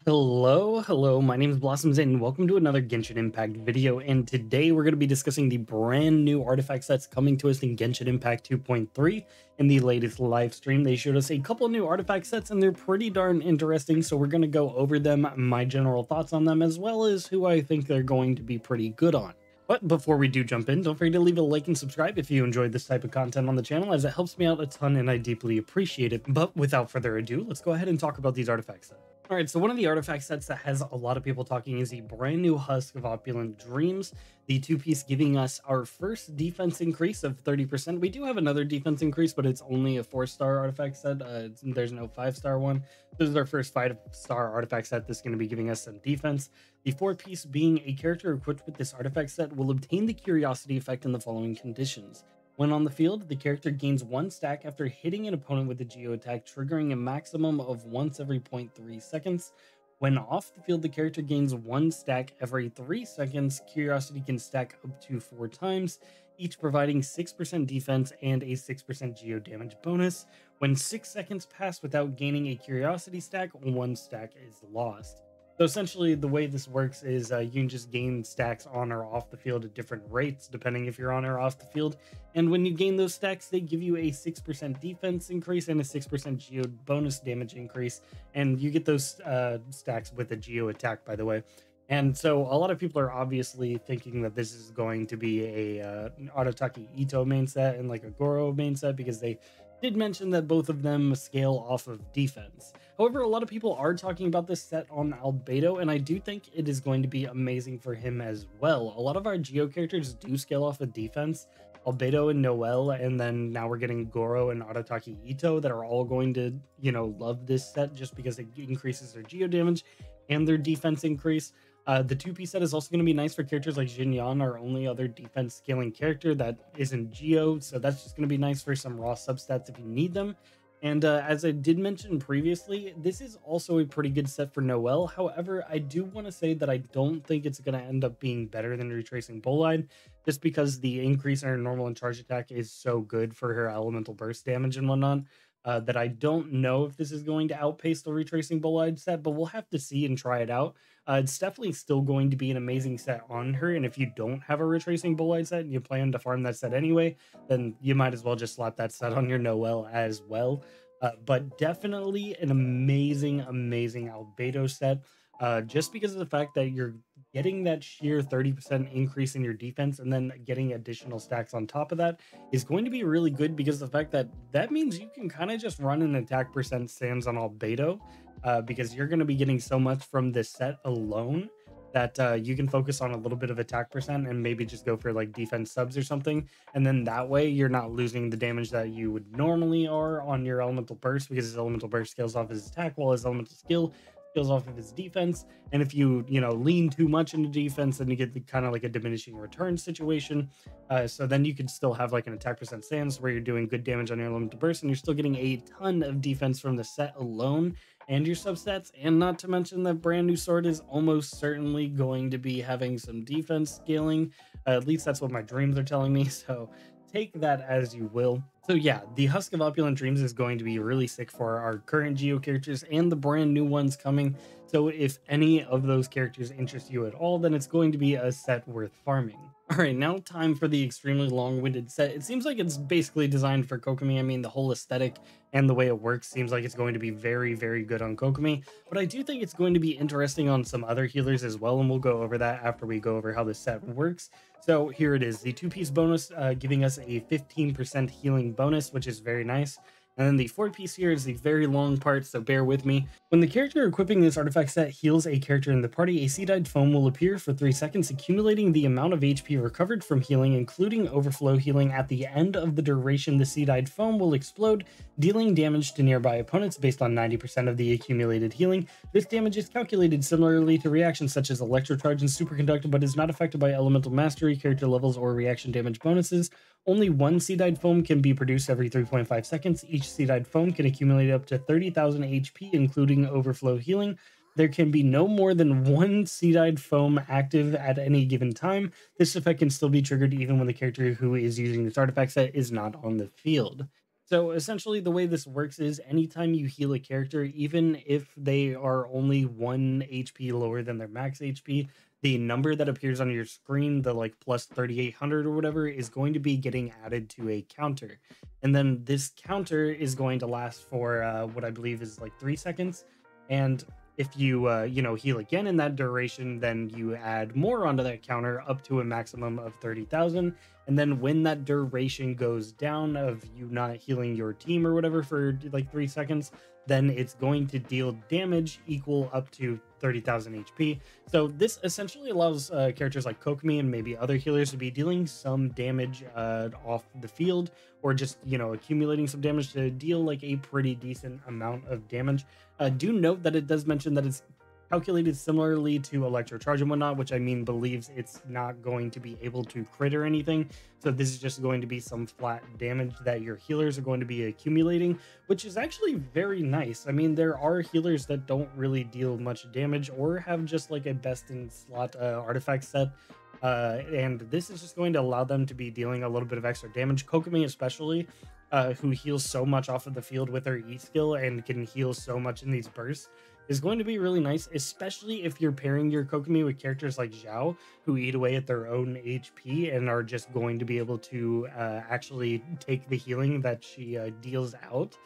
Hello, my name is Blossoms and welcome to another Genshin Impact video, and today we're going to be discussing the brand new artifact sets coming to us in Genshin Impact 2.3. In the latest live stream, they showed us a couple new artifact sets and they're pretty darn interesting, so we're going to go over them, my general thoughts on them, as well as who I think they're going to be pretty good on. But before we do jump in, don't forget to leave a like and subscribe if you enjoyed this type of content on the channel, as it helps me out a ton and I deeply appreciate it. But without further ado, let's go ahead and talk about these artifact sets. All right, so one of the artifact sets that has a lot of people talking is the brand new Husk of Opulent Dreams, the two-piece giving us our first defense increase of 30%. We do have another defense increase, but it's only a 4-star artifact set. There's no 5-star one. This is our first 5-star artifact set that's going to be giving us some defense. The 4-piece being a character equipped with this artifact set will obtain the Curiosity effect in the following conditions. When on the field, the character gains 1 stack after hitting an opponent with a Geo attack, triggering a maximum of once every 0.3 seconds. When off the field, the character gains 1 stack every 3 seconds. Curiosity can stack up to 4 times, each providing 6% defense and a 6% Geo damage bonus. When 6 seconds pass without gaining a Curiosity stack, 1 stack is lost. So essentially, the way this works is you can just gain stacks on or off the field at different rates, depending if you're on or off the field. And when you gain those stacks, they give you a 6% defense increase and a 6% Geo bonus damage increase. And you get those stacks with a Geo attack, by the way. And so a lot of people are obviously thinking that this is going to be a Arataki Ito main set and like a Goro main set, because they did mention that both of them scale off of defense. However, a lot of people are talking about this set on Albedo, and I do think it is going to be amazing for him as well. A lot of our Geo characters do scale off of defense. Albedo and Noelle, and then now we're getting Goro and Arataki Ito that are all going to, love this set just because it increases their Geo damage and their defense increase. The 2-piece set is also going to be nice for characters like Jinyan, our only other defense scaling character that isn't Geo, so that's just going to be nice for some raw substats if you need them. And as I did mention previously, this is also a pretty good set for Noelle. However, I do want to say that I don't think it's going to end up being better than Retracing Bolide, just because the increase in her normal and charge attack is so good for her elemental burst damage and whatnot. That I don't know if this is going to outpace the Retracing Bolide set, but we'll have to see and try it out. It's definitely still going to be an amazing set on her, and if you don't have a Retracing Bolide set and you plan to farm that set anyway, then you might as well just slap that set on your Noelle as well. But definitely an amazing Albedo set, just because of the fact that you're getting that sheer 30% increase in your defense and then getting additional stacks on top of that is going to be really good, because the fact that means you can kind of just run an attack percent sans on Albedo, because you're going to be getting so much from this set alone that you can focus on a little bit of attack percent and maybe just go for like defense subs or something, and then that way you're not losing the damage that you would normally are on your elemental burst, because his elemental burst scales off his attack while his elemental skill scales off of his defense. And if you lean too much into defense, then you get kind of like a diminishing return situation. So then you could still have like an attack percent sans where you're doing good damage on your elemental burst and you're still getting a ton of defense from the set alone and your substats. And not to mention that brand new sword is almost certainly going to be having some defense scaling. At least that's what my dreams are telling me, so take that as you will. So yeah, the Husk of Opulent Dreams is going to be really sick for our current Geo characters and the brand new ones coming. So if any of those characters interest you at all, then it's going to be a set worth farming. All right, now time for the extremely long-winded set. It seems like it's basically designed for Kokomi. I mean, the whole aesthetic and the way it works seems like it's going to be very, very good on Kokomi, but I do think it's going to be interesting on some other healers as well, and we'll go over that after we go over how the set works. So here it is, the 2-piece bonus giving us a 15% healing bonus, which is very nice. And then the 4-piece here is the very long part, so bear with me. When the character equipping this artifact set heals a character in the party, a Sea-Dyed Foam will appear for 3 seconds, accumulating the amount of HP recovered from healing, including overflow healing. At the end of the duration, the Sea-Dyed Foam will explode, dealing damage to nearby opponents based on 90% of the accumulated healing. This damage is calculated similarly to reactions such as Electrocharge and Superconduct, but is not affected by Elemental Mastery, character levels, or reaction damage bonuses. Only 1 Sea-Dyed Foam can be produced every 3.5 seconds. Each Sea-Dyed Foam can accumulate up to 30,000 HP, including overflow healing. There can be no more than 1 Sea-Dyed Foam active at any given time. This effect can still be triggered even when the character who is using this artifact set is not on the field. So essentially, the way this works is anytime you heal a character, even if they are only 1 HP lower than their max HP, the number that appears on your screen, the like plus 3,800 or whatever, is going to be getting added to a counter. And then this counter is going to last for what I believe is like 3 seconds. And if you, heal again in that duration, then you add more onto that counter up to a maximum of 30,000. And then when that duration goes down of you not healing your team or whatever for like 3 seconds, then it's going to deal damage equal up to 30,000 HP. So this essentially allows characters like Kokomi and maybe other healers to be dealing some damage off the field, or just, accumulating some damage to deal like a pretty decent amount of damage. Do note that it does mention that it's calculated similarly to electrocharge and whatnot, which I mean believes it's not going to be able to crit or anything. So this is just going to be some flat damage that your healers are going to be accumulating, which is actually very nice. I mean, there are healers that don't really deal much damage or have just like a best in slot artifact set. And this is just going to allow them to be dealing a little bit of extra damage. Kokomi especially, who heals so much off of the field with her E skill and can heal so much in these bursts, is going to be really nice, especially if you're pairing your Kokomi with characters like Zhao, who eat away at their own HP and are just going to be able to actually take the healing that she deals out.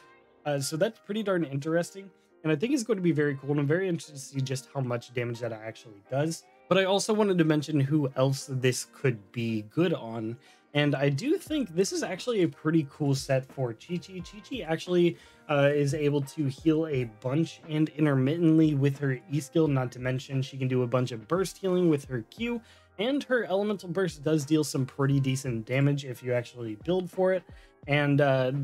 So that's pretty darn interesting. And I think it's going to be very cool. And I'm very interested to see just how much damage that actually does. But I also wanted to mention who else this could be good on. And I do think this is actually a pretty cool set for Chi-Chi. Chi-Chi actually is able to heal a bunch and intermittently with her E skill, not to mention she can do a bunch of burst healing with her Q, and her elemental burst does deal some pretty decent damage if you actually build for it. And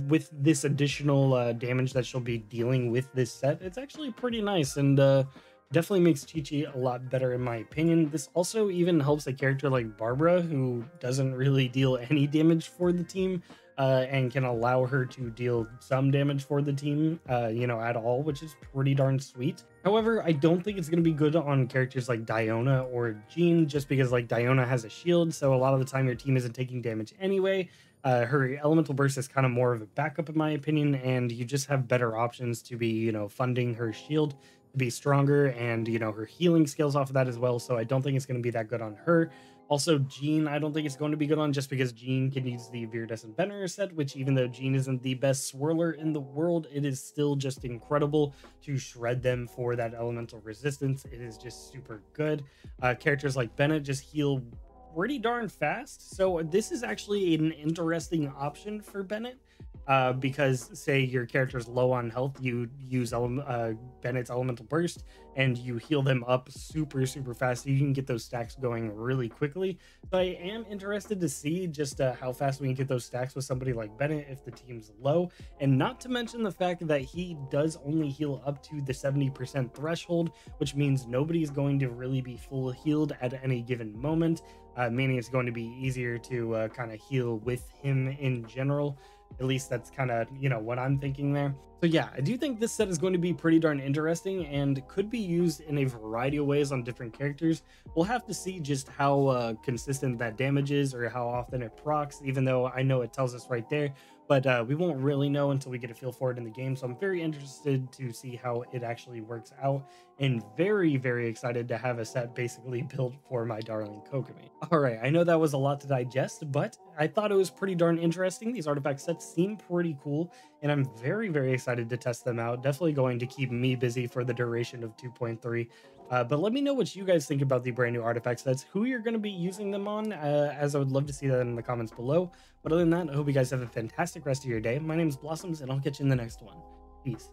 with this additional damage that she'll be dealing with this set, it's actually pretty nice, and definitely makes Chi-Chi a lot better in my opinion. This also even helps a character like Barbara, who doesn't really deal any damage for the team, and can allow her to deal some damage for the team, at all, which is pretty darn sweet. However, I don't think it's going to be good on characters like Diona or Jean, just because like Diona has a shield, so a lot of the time your team isn't taking damage anyway. Her elemental burst is kind of more of a backup in my opinion, and you just have better options to be, funding her shield to be stronger, and her healing skills off of that as well. So I don't think it's going to be that good on her. Also, Jean, I don't think it's going to be good on, just because Jean can use the Viridescent Venerer set, which even though Jean isn't the best swirler in the world, it is still just incredible to shred them for that elemental resistance. It is just super good. Characters like Bennett just heal pretty darn fast. So this is actually an interesting option for Bennett. Because say your character is low on health, you use Bennett's elemental burst and you heal them up super fast, so you can get those stacks going really quickly. So I am interested to see just how fast we can get those stacks with somebody like Bennett if the team's low, and not to mention the fact that he does only heal up to the 70% threshold, which means nobody's going to really be full healed at any given moment, meaning it's going to be easier to kind of heal with him in general. At least that's kind of, what I'm thinking there. So yeah, I do think this set is going to be pretty darn interesting and could be used in a variety of ways on different characters. We'll have to see just how consistent that damage is, or how often it procs, even though I know it tells us right there. But we won't really know until we get a feel for it in the game. So I'm very interested to see how it actually works out, and very excited to have a set basically built for my darling Kokomi. All right, I know that was a lot to digest, but I thought it was pretty darn interesting. These artifact sets seem pretty cool, and I'm very excited to test them out. Definitely going to keep me busy for the duration of 2.3. But let me know what you guys think about the brand new artifact sets, who you're going to be using them on, as I would love to see that in the comments below. But other than that, I hope you guys have a fantastic rest of your day. My name is Blossoms, and I'll catch you in the next one. Peace.